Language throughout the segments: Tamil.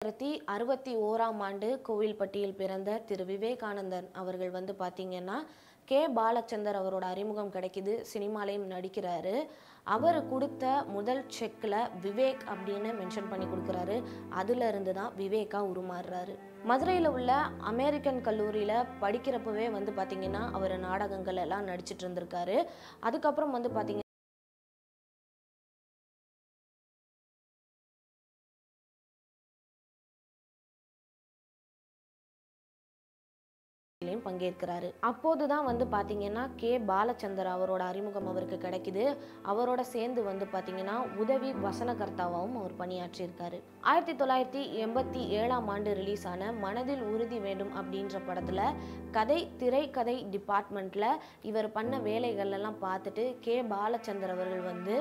1961ஆம் ஆண்டு கோவில்பட்டியில் பிறந்த திரு விவேகானந்தன் அவர்கள் வந்து பார்த்தீங்கன்னா கே பாலச்சந்தர் அவரோட அறிமுகம் கிடைக்குது. சினிமாலையும் நடிக்கிறாரு. அவர் கொடுத்த முதல் செக்கில் விவேக் அப்படின்னு மென்ஷன் பண்ணி கொடுக்குறாரு. அதுல இருந்து தான் விவேக்கா உருமாறுறாரு. மதுரையில் உள்ள அமெரிக்கன் கல்லூரியில் படிக்கிறப்பவே வந்து பார்த்தீங்கன்னா அவர் நாடகங்கள் எல்லாம் நடிச்சிட்டு இருந்திருக்காரு. அதுக்கப்புறம் வந்து பார்த்தீங்கன்னா பங்கேற்கிறாரு. அப்போதுதான் வந்து பாத்தீங்கன்னா கே பாலச்சந்தர் அவரோட அறிமுகம் அவருக்கு கிடைக்குது. அவரோட சேர்ந்து வந்து பாத்தீங்கன்னா உதவி வசனகர்த்தாவாகவும் அவர் பணியாற்றி இருக்காரு. 1987ஆம் ஆண்டு ரிலீஸ் ஆன மனதில் உறுதி வேண்டும் அப்படின்ற படத்துல திரைக்கதை டிபார்ட்மெண்ட்ல இவர் பண்ண வேலைகள் எல்லாம் பார்த்துட்டு கே பாலச்சந்தர் அவர்கள் வந்து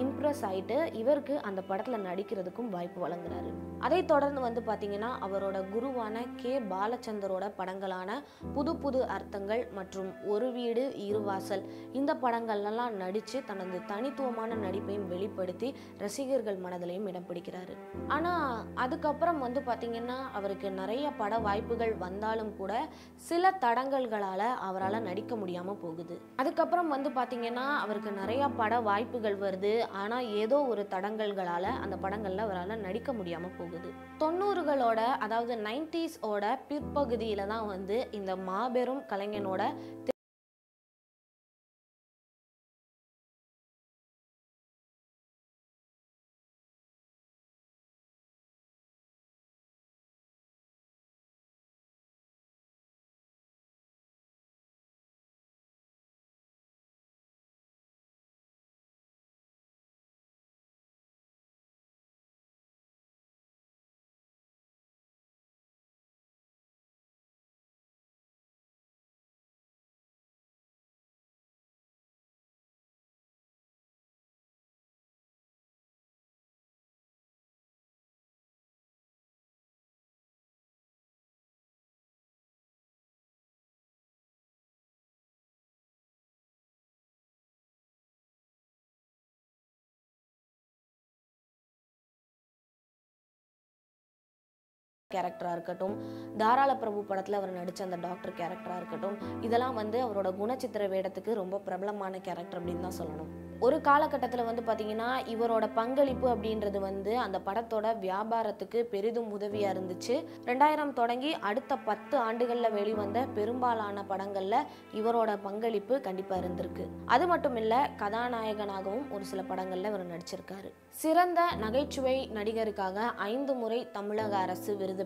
இம்ப்ரெஸ் ஆயிட்டு இவருக்கு அந்த படத்துல நடிக்கிறதுக்கும் வாய்ப்பு வழங்குறாரு. அதை தொடர்ந்து வந்து பாத்தீங்கன்னா அவரோட குருவான கே பாலச்சந்தரோட படங்களான புது புது அர்த்தங்கள் மற்றும் ஒரு வீடு இருவாசல் இந்த படங்கள்லாம் நடித்து தனது தனித்துவமான நடிப்பையும் வெளிப்படுத்தி ரசிகர்கள் மனதிலையும் இடம் பிடிக்கிறாரு. ஆனால் அதுக்கப்புறம் வந்து பார்த்தீங்கன்னா அவருக்கு நிறைய பட வாய்ப்புகள் வந்தாலும் கூட சில தடங்கல்களால் அவரால் நடிக்க முடியாமல் போகுது. அதுக்கப்புறம் வந்து பார்த்தீங்கன்னா அவருக்கு நிறைய பட வாய்ப்புகள் வருது. ஆனால் ஏதோ ஒரு தடங்கல்களால் அந்த படங்களில் அவரால் நடிக்க முடியாமல் போகுது. 90களோட அதாவது 90s பிற்பகுதியில் தான் வந்து இந்த மாபெரும் கலைஞனோட கேரக்டராக இருக்கட்டும், தாராள பிரபு படத்தில் அவர் நடித்த அந்த டாக்டர் கேரக்டராக இருக்கட்டும், இதெல்லாம் வந்து அவரோட குணச்சித்திர வேடத்துக்கு ரொம்ப பிரபலமான கேரக்டர் அப்படின்னு தான் சொல்லணும். ஒரு காலகட்டத்தில் வந்து பார்த்தீங்கன்னா இவரோட பங்களிப்பு அப்படின்றது வந்து அந்த படத்தோட வியாபாரத்துக்கு பெரிதும் உதவியாக இருந்துச்சு. 2000 தொடங்கி அடுத்த 10 ஆண்டுகளில் வெளிவந்த பெரும்பாலான படங்களில் இவரோட பங்களிப்பு கண்டிப்பாக இருந்திருக்கு. அது மட்டும் இல்லை, கதாநாயகனாகவும் ஒரு சில படங்களில் இவர் நடிச்சிருக்காரு. சிறந்த நகைச்சுவை நடிகருக்காக 5 முறை தமிழக அரசு விருது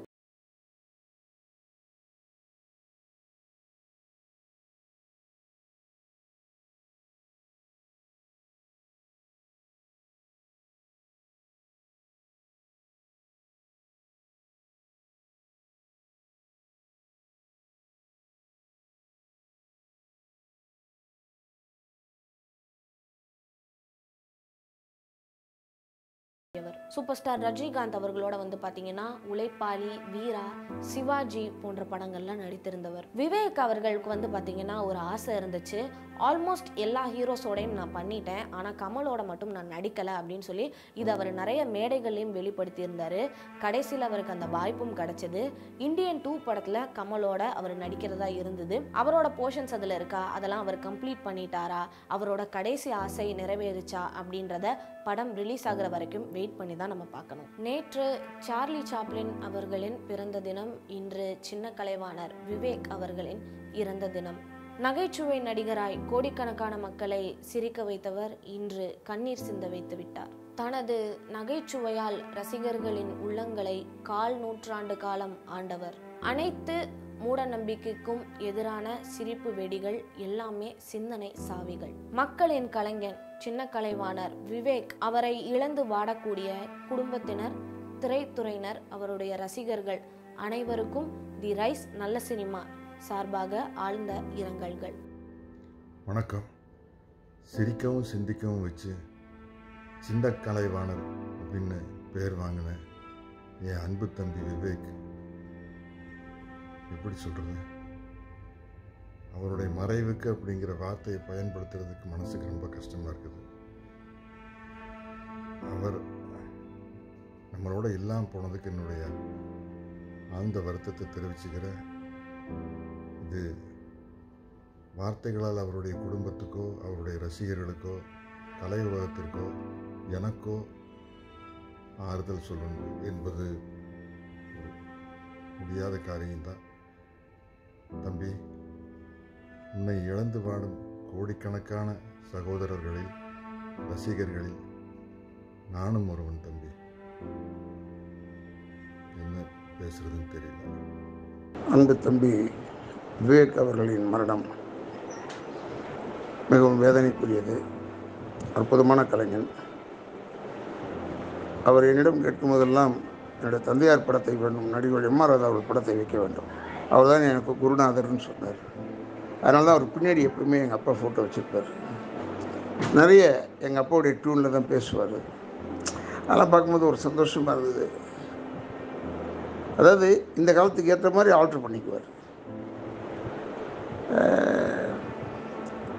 சூப்பர் ஸ்டார் ரஜினிகாந்த் அவர்களோட வந்து பாத்தீங்கன்னா உழைப்பாளி, வீரா, சிவாஜி போன்ற படங்கள்லாம் நடித்திருந்தவர். விவேக் அவர்களுக்கு வந்து பாத்தீங்கன்னா ஒரு ஆசை இருந்துச்சு. ஆல்மோஸ்ட் எல்லா ஹீரோஸோடையும் நான் பண்ணிட்டேன், ஆனால் கமலோட மட்டும் நான் நடிக்கலை அப்படின்னு சொல்லி இதை அவர் நிறைய மேடைகள்லையும் வெளிப்படுத்தி இருந்தாரு. கடைசியில் அவருக்கு அந்த வாய்ப்பும் கிடைச்சது. இந்தியன் 2 படத்தில் கமலோட அவர் நடிக்கிறதா இருந்தது. அவரோட போர்ஷன்ஸ் அதில் இருக்கா, அதெல்லாம் அவர் கம்ப்ளீட் பண்ணிட்டாரா, அவரோட கடைசி ஆசை நிறைவேறுச்சா அப்படின்றத படம் ரிலீஸ் ஆகிற வரைக்கும் வெயிட் பண்ணி தான் நம்ம பார்க்கணும். நேற்று சார்லி சாப்ளின் அவர்களின் பிறந்த தினம். இன்று சின்ன கலைவாணர் விவேக் அவர்களின் இறந்த தினம். நகைச்சுவை நடிகராய் கோடிக்கணக்கான மக்களை சிரிக்க வைத்தவர் இன்று கண்ணீர் சிந்த வைத்து விட்டார். தனது நகைச்சுவையால் ரசிகர்களின் உள்ளங்களை 1/4 நூற்றாண்டு காலம் ஆண்டவர். அனைத்து மூட நம்பிக்கைக்கும் எதிரான சிரிப்பு வெடிகள் எல்லாமே சிந்தனை சாவிகள். மக்களின் கலைஞன் சின்ன கலைவாணர் விவேக் அவரை இழந்து வாடக்கூடிய குடும்பத்தினர், திரைத்துறையினர், அவருடைய ரசிகர்கள் அனைவருக்கும் தி ரைஸ் நல்ல சினிமா சார்பாக ஆழ்ந்த இரங்கல்கள். வணக்கம். சிரிக்கவும் சிந்திக்கவும் வச்சு சின்ன கலைவாணர் அப்படின்னு பேர் வாங்கின என் அன்பு தம்பி விவேக், எப்படி சொல்கிறது, அவருடைய மறைவுக்கு அப்படிங்கிற வார்த்தையை பயன்படுத்துறதுக்கு மனசுக்கு ரொம்ப கஷ்டமாக இருக்குது. அவர் நம்மளோட நம்மளோட இல்லாமல் போனதுக்கு என்னுடைய ஆழ்ந்த வருத்தத்தை தெரிவிச்சுக்கிறேன். இது வார்த்தைகளால் அவருடைய குடும்பத்துக்கோ அவருடைய ரசிகர்களுக்கோ கலை உலகத்திற்கோ எனக்கோ ஆறுதல் சொல்லணும் என்பது முடியாத காரியம்தான். தம்பி, உன்னை இழந்து வாடும் கோடிக்கணக்கான சகோதரர்களில் ரசிகர்களில் நானும் ஒருவன் தம்பி. என்ன பேசுறதுன்னு தெரியல. அன்பு தம்பி விவேக் அவர்களின் மரணம் மிகவும் வேதனைக்குரியது. அற்புதமான கலைஞன். அவர் என்னிடம் கேட்கும் போதெல்லாம் என்னுடைய தந்தையார் படத்தை வேண்டும், நடிகர் எம்.ஆர். ராதா அவர்கள் படத்தை வைக்க வேண்டும், அவர் தான் எனக்கு குருநாதர்னு சொன்னார். அதனால தான் அவர் பின்னாடி எப்பவுமே எங்கள் அப்பா ஃபோட்டோ வச்சுருப்பார். நிறைய எங்கள் அப்பாவுடைய டியூனில் தான் பேசுவார். அதெல்லாம் பார்க்கும்போது ஒரு சந்தோஷமாக இருந்தது. அதாவது இந்த காலத்துக்கு ஏற்ற மாதிரி ஆல்ட்ரு பண்ணிக்குவார்.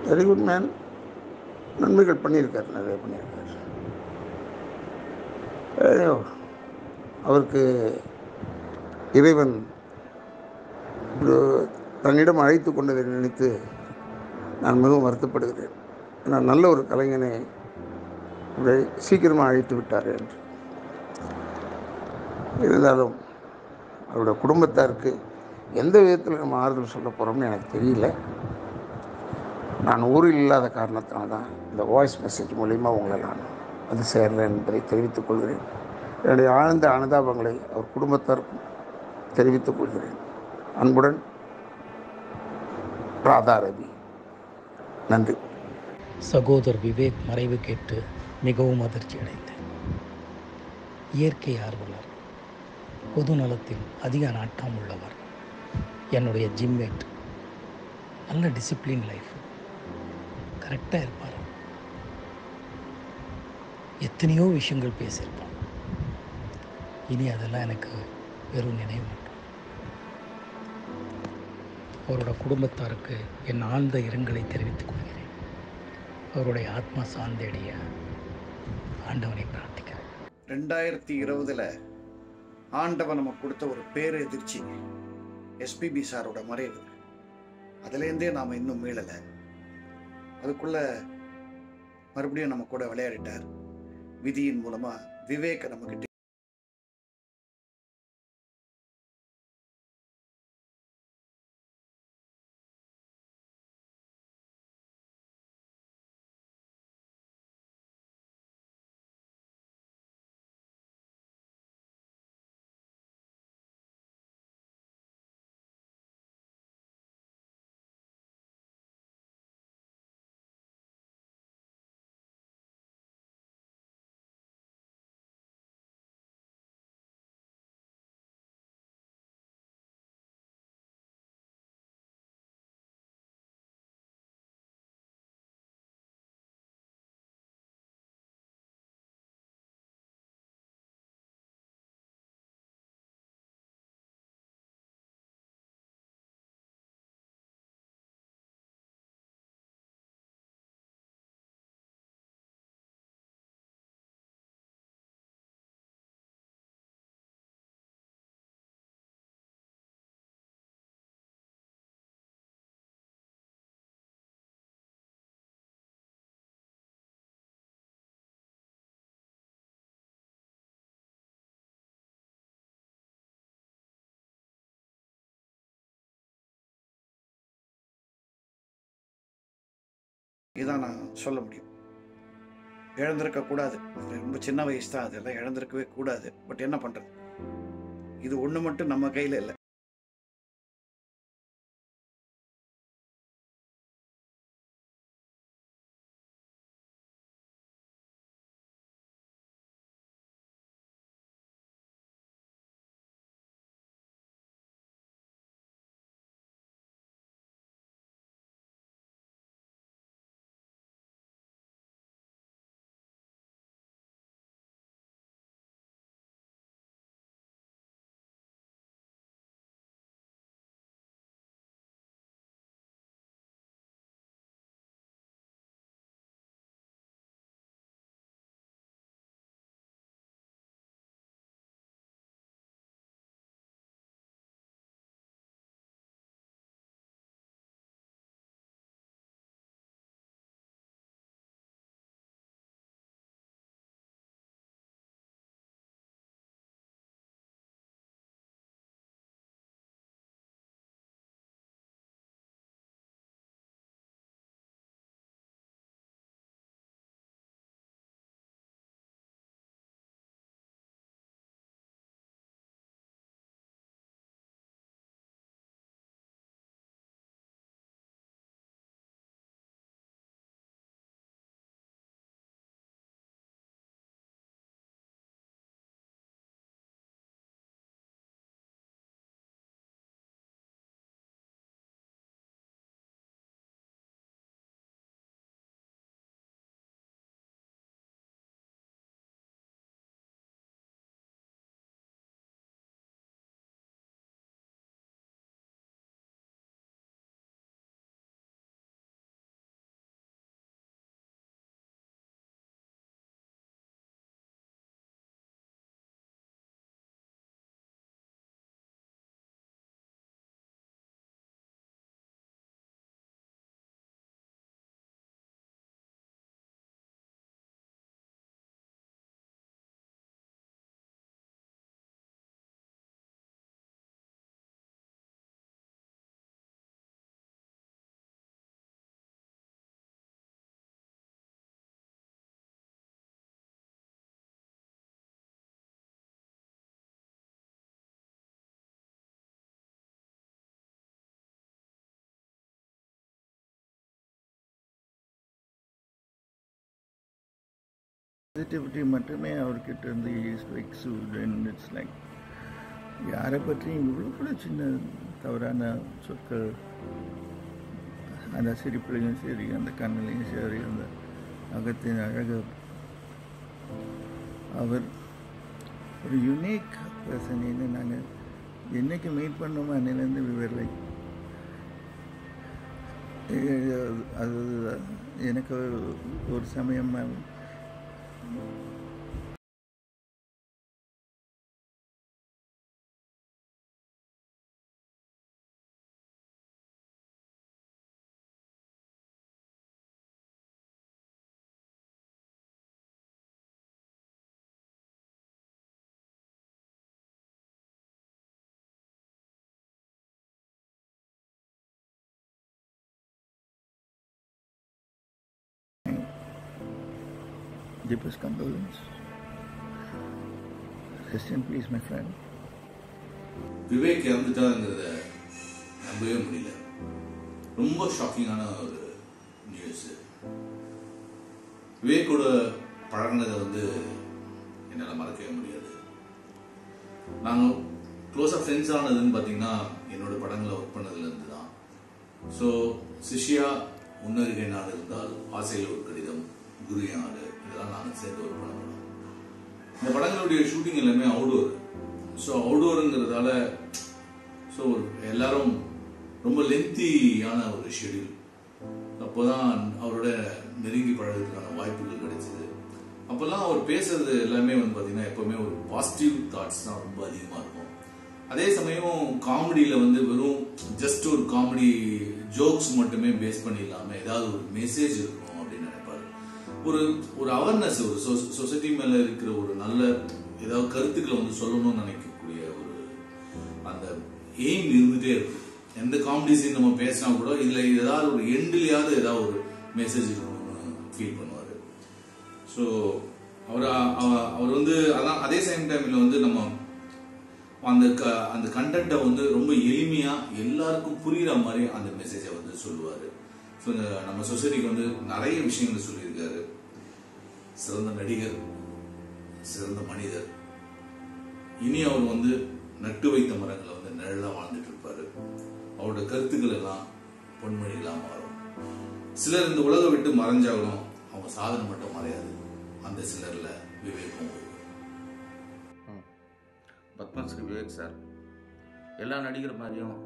Very good man. நன்மைகள் பண்ணியிருக்கார், நிறைய பண்ணியிருக்கார். அவருக்கு இறைவன் தன்னிடம் அழைத்து கொண்டதை நினைத்து நான் மிகவும் வருத்தப்படுகிறேன். நான் நல்ல ஒரு கலைஞனை சீக்கிரமாக அழைத்து விட்டார் என்று. இருந்தாலும் அவருடைய குடும்பத்தாருக்கு எந்த விதத்தில் நம்ம ஆறுதல் சொல்ல போகிறோம்னு எனக்கு தெரியல. நான் ஊரில் இல்லாத காரணத்தினால தான் இந்த வாய்ஸ் மெசேஜ் மூலிமா உங்களை நான் வந்து சேர்றேன் என்பதை தெரிவித்துக் கொள்கிறேன். என்னுடைய ஆழ்ந்த அனுதாபங்களை அவர் குடும்பத்தாருக்கும் தெரிவித்துக் கொள்கிறேன். அன்புடன் ராதா ரவி. நன்றி. சகோதரர் விவேக் மறைவு கேட்டு மிகவும் அதிர்ச்சி அடைந்தேன். இயற்கை ஆர்வலர், பொது நலத்தில் அதிக நாட்டம் உள்ளவர், என்னுடைய ஜிம்மேட், நல்ல டிசிப்ளின் லைஃப், கரெக்டாக இருப்பார். எத்தனையோ விஷயங்கள் பேசியிருப்பான். இனி அதெல்லாம் எனக்கு வெறும் நினைவு மட்டும். அவரோட குடும்பத்தாருக்கு என் ஆழ்ந்த இரங்கலை தெரிவித்துக் கொள்கிறேன். அவருடைய ஆத்மா சாந்தடைய ஆண்டவனை பிரார்த்திக்கிறேன். 2020 ஆண்டவன் நமக்கு கொடுத்த ஒரு பேரெதிர்ச்சி எஸ்பிபி சாரோட மறைவு. அதுலேருந்தே நாம் இன்னும் மீளலை. அதுக்குள்ள மறுபடியும் நம்ம கூட விளையாடிட்டார். விதியின் மூலமா விவேக நமக்கு இதான் நான் சொல்ல முடியும். இழந்திருக்க கூடாது. ரொம்ப சின்ன வயசு தான், அதெல்லாம் இழந்திருக்கவே கூடாது. பட் என்ன பண்றது, இது ஒண்ணு மட்டும் நம்ம கையில இல்லை. பாசிட்டிவிட்டி மட்டுமே அவர்கிட்ட இருந்து is to exude and it's like யாரை பற்றியும் இவ்வளோ கூட சின்ன தவறான சொற்கள் அந்த சிரிப்புலையும் சரி அந்த கண்ணிலையும் சரி அந்த அகத்தின் அழகு அவர் ஒரு யூனிக் பர்சன். நாங்கள் என்னைக்கு மீட் பண்ணோமோ அன்னிலேருந்து விவர் லைக் அது எனக்கு ஒரு சமயம் deepest condolence. Rest in peace, my friend. Vivek இறந்துட்டாங்கிறத நம்பவே முடியல. ரொம்ப ஷாக்கிங்கான ஒரு நியூஸ். விவேக்கோட பழகினதை என்னால் மறக்கவே முடியாது. நாங்கள் க்ளோஸாக ஃப்ரெண்ட்ஸ் ஆனதுன்னு பார்த்தீங்கன்னா என்னோட படங்களை ஒர்க் பண்ணதுலேருந்து தான். ஸோ சிஷ்யா, உன்னருகே நாள் இருந்தால், ஆசையில் ஒரு கடிதம், குரு நாடு, இதெல்லாம் நாங்கள் சேர்ந்து ஒர்க் பண்ண போனோம். இந்த படங்களுடைய ஷூட்டிங் எல்லாமே அவுடோர். ஸோ அவுடோருங்கிறதால ஸோ எல்லாரும் ரொம்ப லென்த்தியான ஒரு ஷெடியூல். அப்போதான் அவரோட நெருங்கி பழகிறதுக்கான வாய்ப்புகள் கிடைச்சிது. அப்போல்லாம் அவர் பேசுறது எல்லாமே பார்த்தீங்கன்னா எப்பவுமே ஒரு பாசிட்டிவ் தாட்ஸ் தான் ரொம்ப அதிகமாக இருக்கும். அதே சமயம் காமெடியில் வெறும் ஜஸ்ட் ஒரு காமெடி ஜோக்ஸ் மட்டுமே பேஸ் பண்ணி இல்லாமல் ஏதாவது ஒரு மெசேஜ் இருக்கும் அப்படின்னு நினைப்பாரு. ஒரு அவேர்னஸ், ஒரு சொசைட்டி மேல இருக்கிற ஒரு நல்ல ஏதாவது கருத்துக்களை சொல்லணும்னு நினைக்கக்கூடிய ஒரு அந்த எய்ம் இருந்துட்டே இருக்கு. எந்த காமெடி சீன் நம்ம பேசினா கூட இதுல ஏதாவது ஒரு எண்ட்லயாவது ஏதாவது ஒரு மெசேஜ் இருக்கணும்னு ஃபீல் பண்ணுவாரு. ஸோ அவர் அதான் அதே சேம் டைம்ல நம்ம அந்த கண்டென்ட்டை ரொம்ப எளிமையா எல்லாருக்கும் புரியுற மாதிரி அந்த மெசேஜை சொல்லுவாரு. ஸோ நம்ம சொசைட்டிக்கு நிறைய விஷயங்கள் சொல்லியிருக்காரு. சிறந்த நடிகர், சிறந்த மனிதர். இனி அவர் நட்டு வைத்த மரங்களை நிழலா வாழ்ந்துட்டு இருப்பாரு. அவரோட கருத்துக்கள் எல்லாம் பொன்மொழிகளா மாறும். சிலர் இந்த உலகம் விட்டு மறைஞ்சாலும் அவங்க சாதனை மட்டும் மறையாது. அந்த சிலர்ல விவேக்கும் பத்மஸ்ரீ விவேக் சார் எல்லா நடிகர் மாதிரியும்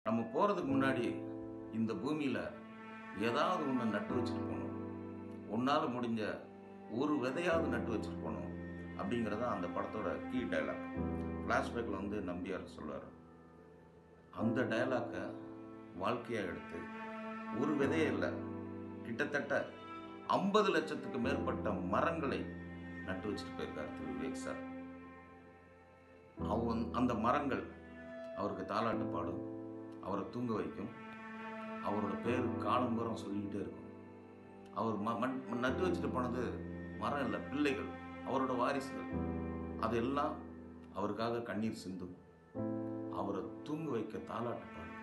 நம்ம போகிறதுக்கு முன்னாடி இந்த பூமியில் ஏதாவது ஒன்று நட்டு வச்சுட்டு போகணும். உன்னால் முடிஞ்ச ஒரு விதையாவது நட்டு வச்சுட்டு போகணும் அப்படிங்கிறத அந்த படத்தோட கீ டைலாக். ஃப்ளாஷ்பேக்கில் நம்பியார் சொல்வார். அந்த டைலாக்கை வாழ்க்கையாக எடுத்து ஒரு விதையே இல்லை, கிட்டத்தட்ட 50 லட்சத்துக்கு மேற்பட்ட மரங்களை நட்டு வச்சுட்டு போயிருக்கார் திரு விவேக் சார். அந்த மரங்கள் அவருக்கு தாலாட்டு பாடும், அவரை தூங்க வைக்கும், அவரோட பேர் காலம்பரம் சொல்லிக்கிட்டே இருக்கும். அவர் நட்டு வச்சுட்டு போனது மரம் இல்லை, பிள்ளைகள், அவரோட வாரிசுகள். அதெல்லாம் அவருக்காக கண்ணீர் சிந்தும், அவரை தூங்க வைக்க தாலாட்டு பாடும்.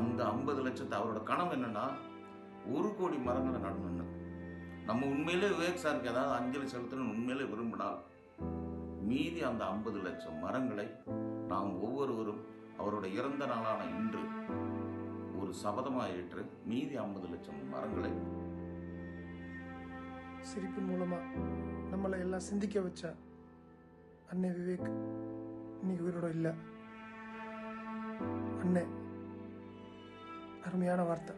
அந்த 50 லட்சத்தை அவரோட கனவு என்னன்னா 1 கோடி மரங்களை நடணும்னு. நம்ம உண்மையிலே விவேக் சாருக்கு ஏதாவது அஞ்சலி செலுத்தணும்னு உண்மையிலே விரும்பினால் மீதி அந்த 50 லட்சம் மரங்களை நாம் ஒவ்வொருவரும் அவரோட இறந்த நாளான இன்று ஒரு சபதமாக ஏற்று மீதி 50 லட்சம் மரங்களை சிரிப்பு மூலமா நம்மளை எல்லாம் சிந்திக்க வச்ச அன்னை விவேக் இன்னைக்கு உயிரோட இல்லை. அன்னை அருமையான வார்த்தை.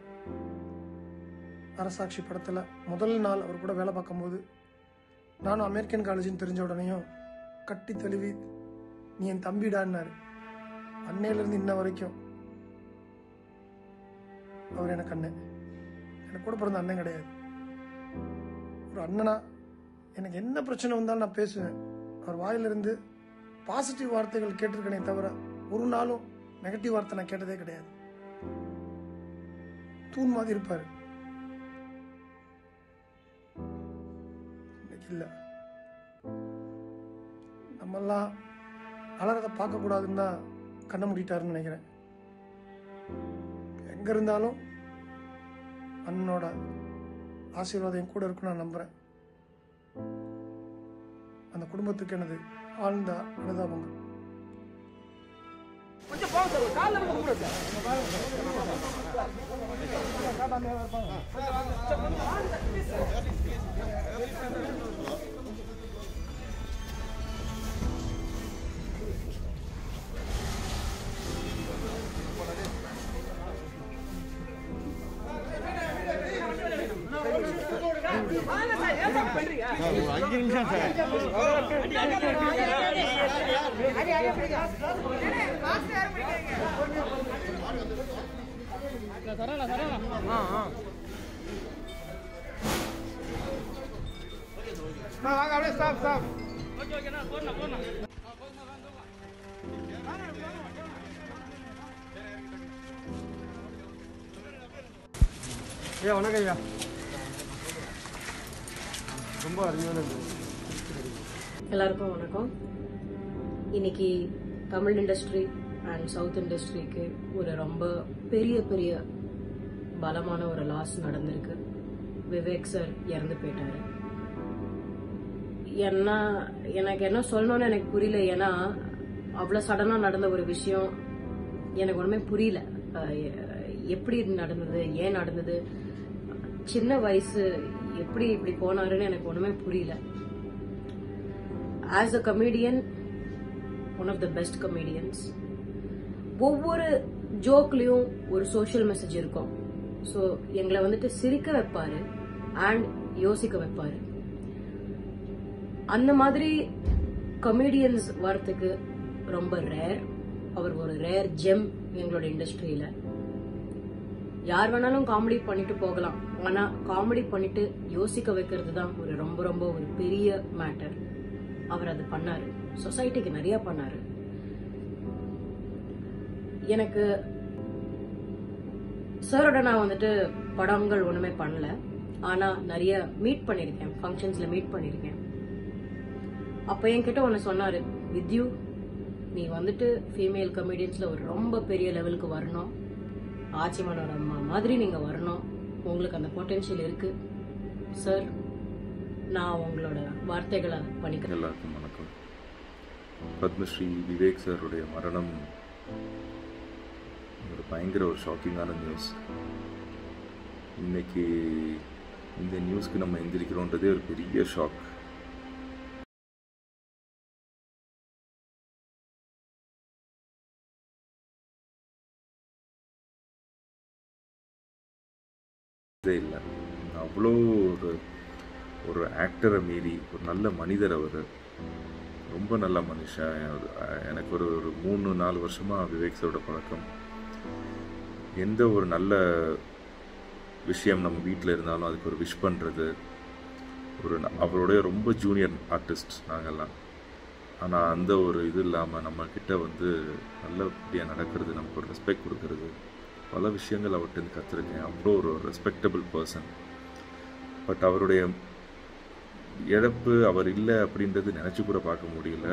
அரசாட்சி படத்தில் முதல் நாள் அவர் கூட வேலை பார்க்கும்போது நானும் அமெரிக்கன் காலேஜின்னு தெரிஞ்ச உடனேயும் கட்டி தழுவி நீ என் தம்பிடான்னாரு. அன்னையிலேருந்து இன்ன வரைக்கும் அவர் எனக்கு அண்ணன். எனக்கு கூட பிறந்த அண்ணன் கிடையாது. ஒரு அண்ணனா எனக்கு என்ன பிரச்சனை வந்தாலும் நான் பேசுவேன். அவர் வாயிலிருந்து பாசிட்டிவ் வார்த்தைகள் கேட்டிருக்கனே தவிர ஒரு நாளும் நெகட்டிவ் வார்த்தை நான் கேட்டதே கிடையாது. தூண் மாதிரி இருப்பார். இன்னைக்கு இல்லை. நம்மெல்லாம் அலறதை பார்க்கக்கூடாதுன்னு தான் கண்ணை மூடிட்டாருன்னு நினைக்கிறேன். எங்கே இருந்தாலும் அண்ணனோட ஆசீர்வாதம் கூட இருக்குன்னு நான் நம்புகிறேன். அந்த குடும்பத்துக்கு எனது ஆழ்ந்த அனுதாபங்கள். வணக்கம் ஐயா. ரொம்ப அருமையான எல்லாருக்கும் வணக்கம். இன்னைக்கு தமிழ் இண்டஸ்ட்ரி அண்ட் சவுத் இண்டஸ்ட்ரிக்கு ஒரு ரொம்ப பெரிய பெரிய பலமான ஒரு லாஸ் நடந்திருக்கு. விவேக் சார் இறந்து போயிட்டாரு. எனக்கு என்ன சொல்லணும்னு எனக்கு புரியல. ஏன்னா அவ்வளோ சடனாக நடந்த ஒரு விஷயம் எனக்கு ஒன்றுமே புரியல. எப்படி நடந்தது, ஏன் நடந்தது, சின்ன வயசு எப்படி இப்படி போனாருன்னு எனக்கு ஒன்றுமே புரியல. As a comedian, one of the best comedians. ஒவ்வொரு ஜோக்லயும் ஒரு சோஷியல் மெசேஜ் இருக்கும். ஸோ எங்களை வந்துட்டு சிரிக்க வைப்பாரு அண்ட் யோசிக்க வைப்பாரு. அந்த மாதிரி கமெடியன்ஸ் வரத்துக்கு ரொம்ப ரேர். அவர் ஒரு ரேர் ஜெம் எங்களோட இண்டஸ்ட்ரியில. யார் வேணாலும் காமெடி பண்ணிட்டு போகலாம். ஆனா காமெடி பண்ணிட்டு யோசிக்க வைக்கிறது தான் ஒரு ரொம்ப ரொம்ப ஒரு பெரிய மேட்டர். அவர் அது பண்ணாரு. சொசைட்டிக்கு நிறைய பண்ணாரு. எனக்கு சாரோட நான் வந்துட்டு படங்கள் ஒண்ணுமே பண்ணல. ஆனா நிறைய மீட் பண்ணிருக்கேன், ஃபங்க்ஷன்ஸ்ல மீட் பண்ணிருக்கேன். அப்ப என்கிட்ட ஒன்னு சொன்னாரு, வித்யூ நீ வந்துட்டு ஃபீமேல் கமெடியன்ஸ்ல ஒரு ரொம்ப பெரிய லெவலுக்கு வரணும். ஆச்சிமனோட அம்மா மாதிரி நீங்க வரணும். உங்களுக்கு அந்த பொட்டென்ஷியல் இருக்கு சார். நான் உங்களோட வார்த்தைகளை பண்ணிக்கிறேன். எல்லாருக்கும் வணக்கம். பத்மஸ்ரீ விவேக் சாருடைய மரணம் ஒரு பயங்கர ஒரு ஷாக்கிங்கான நியூஸ். இன்னைக்கு இந்த நியூஸ்க்கு நம்ம எந்திரிக்கிறோன்றதே ஒரு பெரிய ஷாக். இல்லை, அவ்வளோ ஒரு ஆக்டரை மீறி ஒரு நல்ல மனிதர். அவர் ரொம்ப நல்ல மனுஷன். எனக்கு ஒரு 3-4 வருஷமாக விவேக் சாரோட பழக்கம். எந்த ஒரு நல்ல விஷயம் நம்ம வீட்டில் இருந்தாலும் அதுக்கு ஒரு விஷ் பண்ணுறது. அவருடைய ரொம்ப ஜூனியர் ஆர்டிஸ்ட் நாங்கள்லாம். ஆனால் அந்த ஒரு இது இல்லாமல் நம்மக்கிட்ட நல்லபடியாக நடக்கிறது, நமக்கு ஒரு ரெஸ்பெக்ட் கொடுக்கறது, பல விஷயங்கள் அவர்கிட்ட கற்றுருக்கேன். அவ்வளோ ஒரு ரெஸ்பெக்டபிள் பர்சன். பட் அவருடைய இழப்பு, அவர் இல்லை அப்படின்றது நினச்சி கூட பார்க்க முடியல.